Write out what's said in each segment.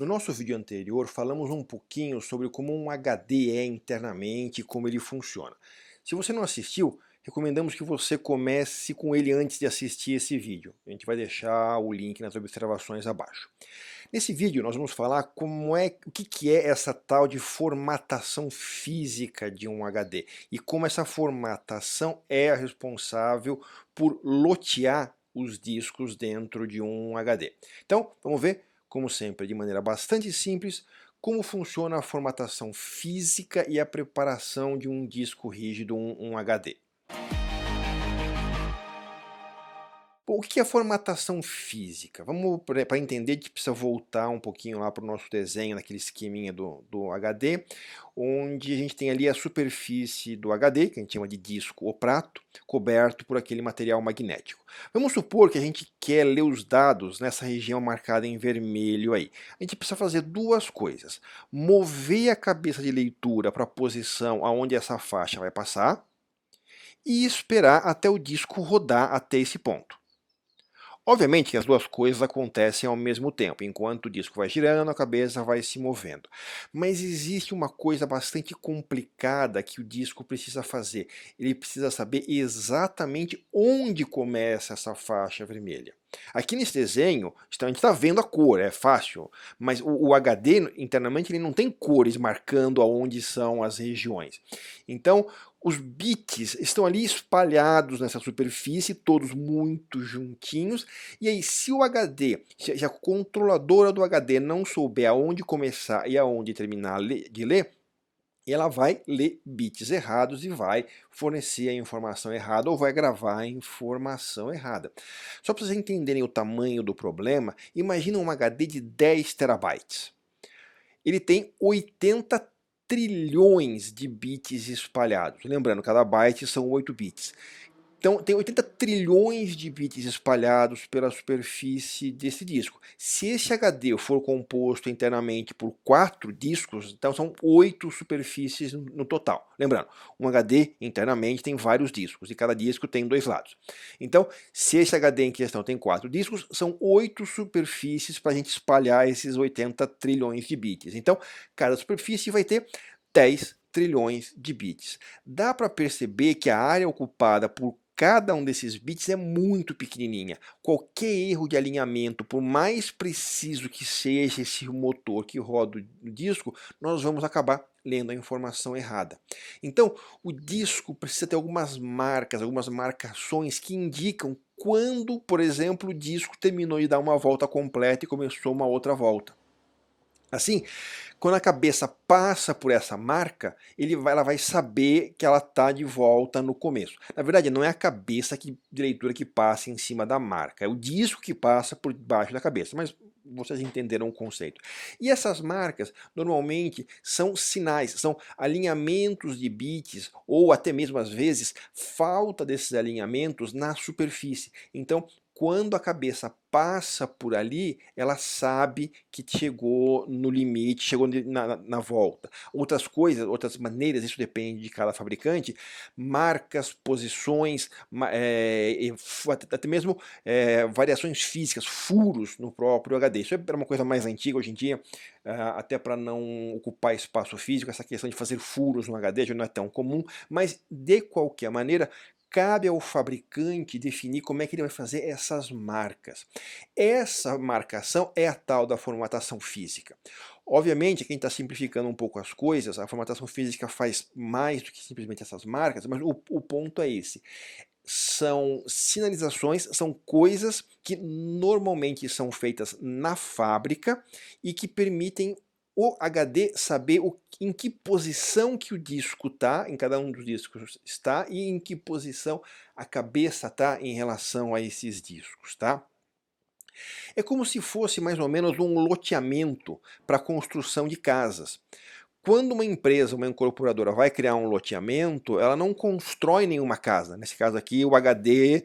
No nosso vídeo anterior, falamos um pouquinho sobre como um HD é internamente e como ele funciona. Se você não assistiu, recomendamos que você comece com ele antes de assistir esse vídeo. A gente vai deixar o link nas observações abaixo. Nesse vídeo nós vamos falar o que é essa tal de formatação física de um HD e como essa formatação é a responsável por lotear os discos dentro de um HD. Então, vamos ver, como sempre, de maneira bastante simples, como funciona a formatação física e a preparação de um disco rígido, um HD. Bom, o que é formatação física? Vamos, para entender, a gente precisa voltar um pouquinho lá para o nosso desenho, naquele esqueminha do HD, onde a gente tem ali a superfície do HD, que a gente chama de disco ou prato, coberto por aquele material magnético. Vamos supor que a gente quer ler os dados nessa região marcada em vermelho aí. A gente precisa fazer duas coisas: mover a cabeça de leitura para a posição aonde essa faixa vai passar e esperar até o disco rodar até esse ponto. Obviamente que as duas coisas acontecem ao mesmo tempo, enquanto o disco vai girando, a cabeça vai se movendo. Mas existe uma coisa bastante complicada que o disco precisa fazer. Ele precisa saber exatamente onde começa essa faixa vermelha. Aqui nesse desenho, a gente está vendo a cor, é fácil, mas o HD internamente ele não tem cores marcando aonde são as regiões. Então, os bits estão ali espalhados nessa superfície, todos muito juntinhos, e aí se o HD, se a controladora do HD não souber aonde começar e aonde terminar de ler, ela vai ler bits errados e vai fornecer a informação errada ou vai gravar a informação errada. Só para vocês entenderem o tamanho do problema, imagina um HD de 10 terabytes. Ele tem 80 trilhões de bits espalhados. Lembrando, cada byte são 8 bits. Então, tem 80 trilhões de bits espalhados pela superfície desse disco. Se esse HD for composto internamente por 4 discos, então são 8 superfícies no total. Lembrando, um HD internamente tem vários discos, e cada disco tem 2 lados. Então, se esse HD em questão tem 4 discos, são 8 superfícies para a gente espalhar esses 80 trilhões de bits. Então, cada superfície vai ter 10 trilhões de bits. Dá para perceber que a área ocupada por cada um desses bits é muito pequenininha. Qualquer erro de alinhamento, por mais preciso que seja esse motor que roda o disco, nós vamos acabar lendo a informação errada. Então, o disco precisa ter algumas marcas, algumas marcações que indicam quando, por exemplo, o disco terminou de dar uma volta completa e começou uma outra volta. Assim, quando a cabeça passa por essa marca, ela vai saber que ela está de volta no começo. Na verdade, não é a cabeça de leitura que passa em cima da marca, é o disco que passa por baixo da cabeça, mas vocês entenderam o conceito. E essas marcas, normalmente, são sinais, são alinhamentos de bits, ou até mesmo, às vezes, falta desses alinhamentos na superfície. Então, quando a cabeça passa por ali, ela sabe que chegou no limite, chegou na volta. Outras coisas, outras maneiras, isso depende de cada fabricante, marcas, posições, até mesmo variações físicas, furos no próprio HD. Isso é uma coisa mais antiga hoje em dia, até para não ocupar espaço físico, essa questão de fazer furos no HD já não é tão comum, mas de qualquer maneira, cabe ao fabricante definir como é que ele vai fazer essas marcas. Essa marcação é a tal da formatação física. Obviamente, quem está simplificando um pouco as coisas, a formatação física faz mais do que simplesmente essas marcas, mas o ponto é esse. São sinalizações, são coisas que normalmente são feitas na fábrica e que permitem o HD saber em que posição que o disco está, em cada um dos discos está, e em que posição a cabeça está em relação a esses discos, tá? É como se fosse mais ou menos um loteamento para a construção de casas. Quando uma empresa, uma incorporadora vai criar um loteamento, ela não constrói nenhuma casa. Nesse caso aqui, o HD,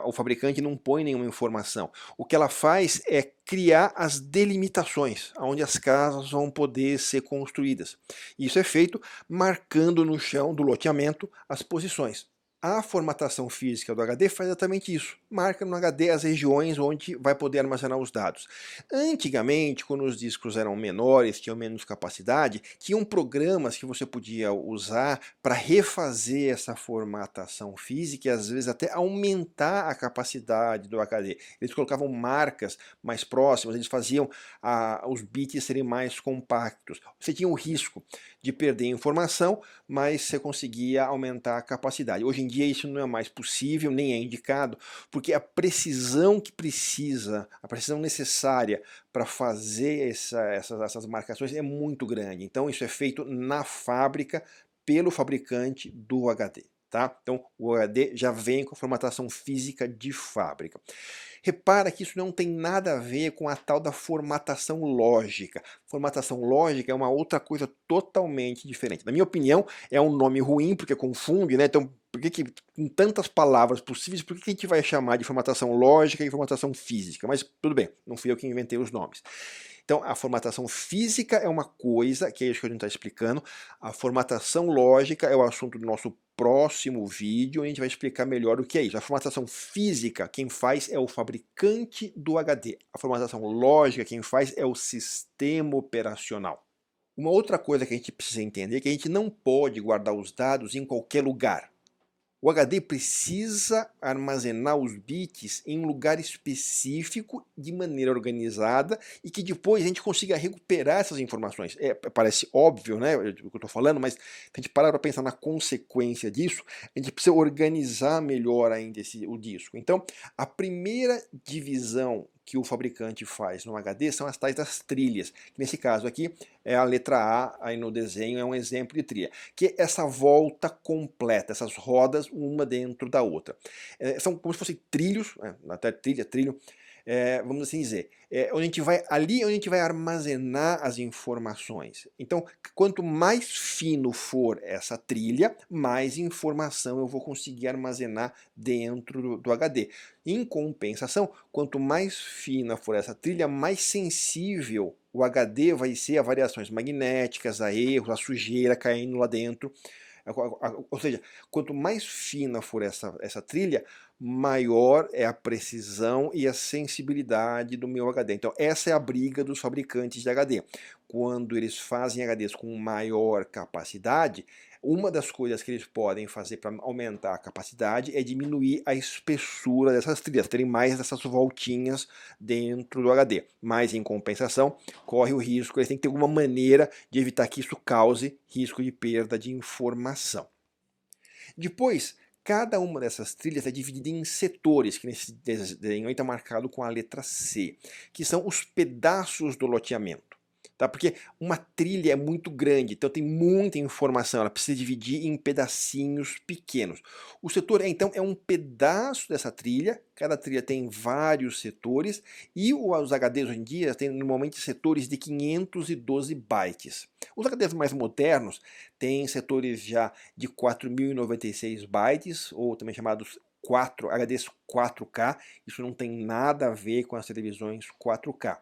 o fabricante não põe nenhuma informação. O que ela faz é criar as delimitações, onde as casas vão poder ser construídas. Isso é feito marcando no chão do loteamento as posições. A formatação física do HD faz exatamente isso, marca no HD as regiões onde vai poder armazenar os dados. Antigamente, quando os discos eram menores, tinham menos capacidade, tinham programas que você podia usar para refazer essa formatação física e às vezes até aumentar a capacidade do HD. Eles colocavam marcas mais próximas, eles faziam os bits serem mais compactos. Você tinha o risco de perder informação, mas você conseguia aumentar a capacidade. Hoje em dia isso não é mais possível, nem é indicado, porque a precisão que precisa, a precisão necessária para fazer essas marcações é muito grande. Então isso é feito na fábrica pelo fabricante do HD. Tá? Então o HD já vem com formatação física de fábrica. Repara que isso não tem nada a ver com a tal da formatação lógica. Formatação lógica é uma outra coisa totalmente diferente. Na minha opinião, é um nome ruim, porque confunde, né? Então, por que com tantas palavras possíveis, por que a gente vai chamar de formatação lógica e formatação física? Mas tudo bem, não fui eu que inventei os nomes. Então, a formatação física é uma coisa, que é isso que a gente está explicando. A formatação lógica é o assunto do nosso próximo vídeo, a gente vai explicar melhor o que é isso. A formatação física, quem faz é o fabricante do HD. A formatação lógica, quem faz é o sistema operacional. Uma outra coisa que a gente precisa entender é que a gente não pode guardar os dados em qualquer lugar. O HD precisa armazenar os bits em um lugar específico, de maneira organizada, e que depois a gente consiga recuperar essas informações. Parece óbvio, né, o que eu estou falando, mas se a gente parar para pensar na consequência disso, a gente precisa organizar melhor ainda o disco. Então, a primeira divisão que o fabricante faz no HD são as tais das trilhas. Nesse caso aqui, é a letra A, aí no desenho é um exemplo de trilha, que é essa volta completa, essas rodas uma dentro da outra. São como se fossem trilhos, até trilho, vamos assim dizer, ali onde a gente vai armazenar as informações. Então, quanto mais fino for essa trilha, mais informação eu vou conseguir armazenar dentro do HD. Em compensação, quanto mais fina for essa trilha, mais sensível o HD vai ser a variações magnéticas, a erros, a sujeira caindo lá dentro. Ou seja, quanto mais fina for essa trilha, maior é a precisão e a sensibilidade do meu HD. Então essa é a briga dos fabricantes de HD. Quando eles fazem HDs com maior capacidade, uma das coisas que eles podem fazer para aumentar a capacidade é diminuir a espessura dessas trilhas, terem mais dessas voltinhas dentro do HD. Mas, em compensação, corre o risco, eles têm que ter alguma maneira de evitar que isso cause risco de perda de informação. Depois, cada uma dessas trilhas é dividida em setores, que nesse desenho está marcado com a letra C, que são os pedaços do loteamento. Tá? Porque uma trilha é muito grande, então tem muita informação, ela precisa dividir em pedacinhos pequenos. O setor, então, é um pedaço dessa trilha, cada trilha tem vários setores, e os HDs hoje em dia têm normalmente setores de 512 bytes. Os HDs mais modernos têm setores já de 4.096 bytes, ou também chamados HDs 4K, isso não tem nada a ver com as televisões 4K.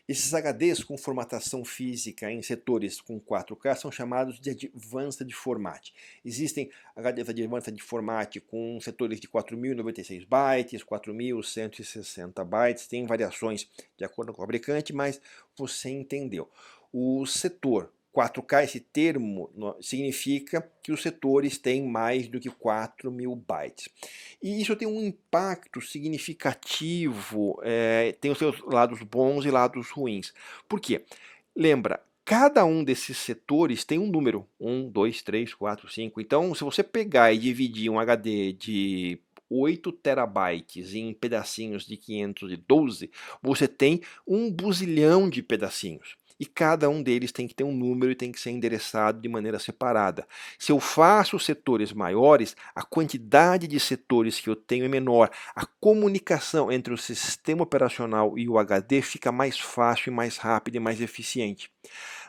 Esses HDs com formatação física em setores com 4K são chamados de Advanced Format. Existem HDs Advanced Format com setores de 4.096 bytes, 4.160 bytes, tem variações de acordo com o fabricante, mas você entendeu. O setor 4K, esse termo, significa que os setores têm mais do que 4.000 bytes. E isso tem um impacto significativo, tem os seus lados bons e lados ruins. Por quê? Lembra, cada um desses setores tem um número, 1, 2, 3, 4, 5. Então, se você pegar e dividir um HD de 8 terabytes em pedacinhos de 512, você tem 1 buzilhão de pedacinhos. E cada um deles tem que ter um número e tem que ser endereçado de maneira separada. Se eu faço setores maiores, a quantidade de setores que eu tenho é menor. A comunicação entre o sistema operacional e o HD fica mais fácil, mais rápida e mais eficiente.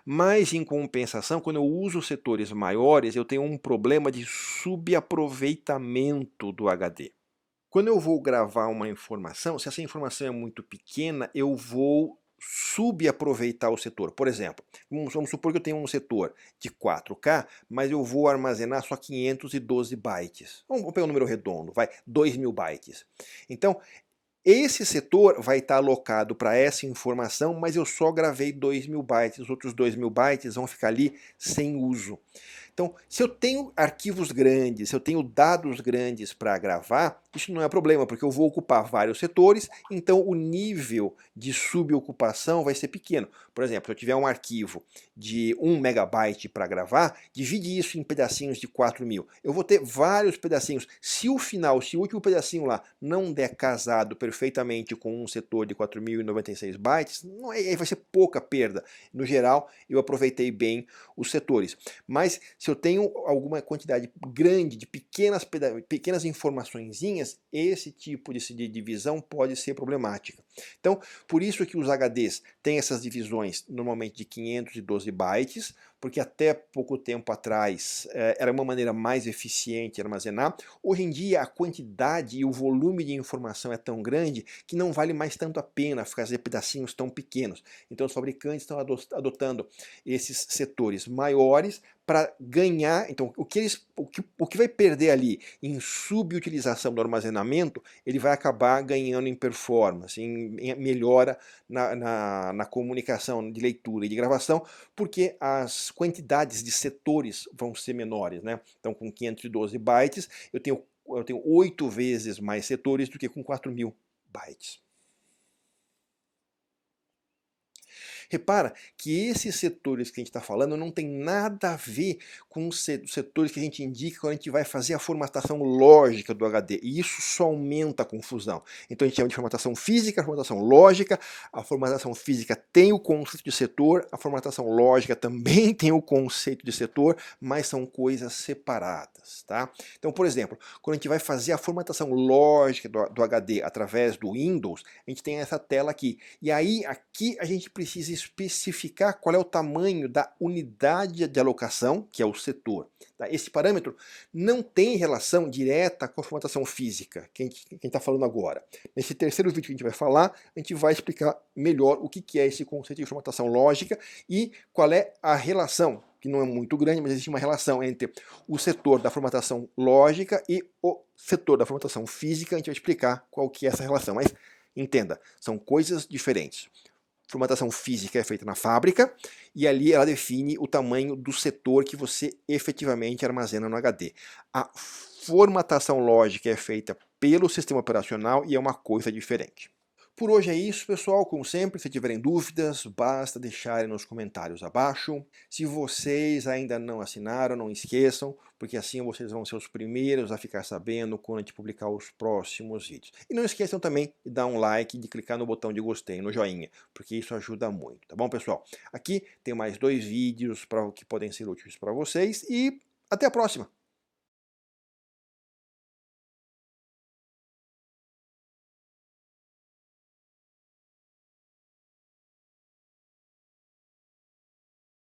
Mas, em compensação, quando eu uso setores maiores, eu tenho um problema de subaproveitamento do HD. Quando eu vou gravar uma informação, se essa informação é muito pequena, eu vou subaproveitar o setor. Por exemplo, vamos supor que eu tenho um setor de 4K, mas eu vou armazenar só 512 bytes. Vamos pegar um número redondo, vai, 2.000 bytes. Então, esse setor vai estar alocado para essa informação, mas eu só gravei 2.000 bytes, os outros 2.000 bytes vão ficar ali sem uso. Então, se eu tenho arquivos grandes, se eu tenho dados grandes para gravar, isso não é problema, porque eu vou ocupar vários setores, então o nível de subocupação vai ser pequeno. Por exemplo, se eu tiver um arquivo de 1 megabyte para gravar, divide isso em pedacinhos de 4.000. Eu vou ter vários pedacinhos. Se o último pedacinho lá não der casado perfeitamente com um setor de 4.096 bytes, não aí vai ser pouca perda. No geral, eu aproveitei bem os setores. Mas se eu tenho alguma quantidade grande de pequenas informaçõezinhas, esse tipo de divisão pode ser problemática. Então, por isso que os HDs têm essas divisões normalmente de 512 bytes, porque até pouco tempo atrás era uma maneira mais eficiente de armazenar. Hoje em dia a quantidade e o volume de informação é tão grande que não vale mais tanto a pena fazer pedacinhos tão pequenos. Então os fabricantes estão adotando esses setores maiores para ganhar. Então o que vai perder ali em subutilização do armazenamento, ele vai acabar ganhando em performance, em melhora na comunicação de leitura e de gravação, porque as quantidades de setores vão ser menores, né? Então com 512 bytes eu tenho 8 vezes mais setores do que com 4.000 bytes. Repara que esses setores que a gente está falando não tem nada a ver com os setores que a gente indica quando a gente vai fazer a formatação lógica do HD, e isso só aumenta a confusão. Então a gente chama de formatação física, formatação lógica. A formatação física tem o conceito de setor, a formatação lógica também tem o conceito de setor, mas são coisas separadas, tá? Então, por exemplo, quando a gente vai fazer a formatação lógica do HD através do Windows, a gente tem essa tela aqui, e aí aqui a gente precisa especificar qual é o tamanho da unidade de alocação, que é o setor. Esse parâmetro não tem relação direta com a formatação física, que a gente está falando agora. Nesse terceiro vídeo que a gente vai falar, a gente vai explicar melhor o que é esse conceito de formatação lógica e qual é a relação, que não é muito grande, mas existe uma relação entre o setor da formatação lógica e o setor da formatação física. A gente vai explicar qual que é essa relação, mas entenda, são coisas diferentes. Formatação física é feita na fábrica e ali ela define o tamanho do setor que você efetivamente armazena no HD. A formatação lógica é feita pelo sistema operacional e é uma coisa diferente. Por hoje é isso, pessoal. Como sempre, se tiverem dúvidas, basta deixarem nos comentários abaixo. Se vocês ainda não assinaram, não esqueçam, porque assim vocês vão ser os primeiros a ficar sabendo quando a gente publicar os próximos vídeos. E não esqueçam também de dar um like e de clicar no botão de gostei, no joinha, porque isso ajuda muito, tá bom, pessoal? Aqui tem mais 2 vídeos que podem ser úteis para vocês e até a próxima!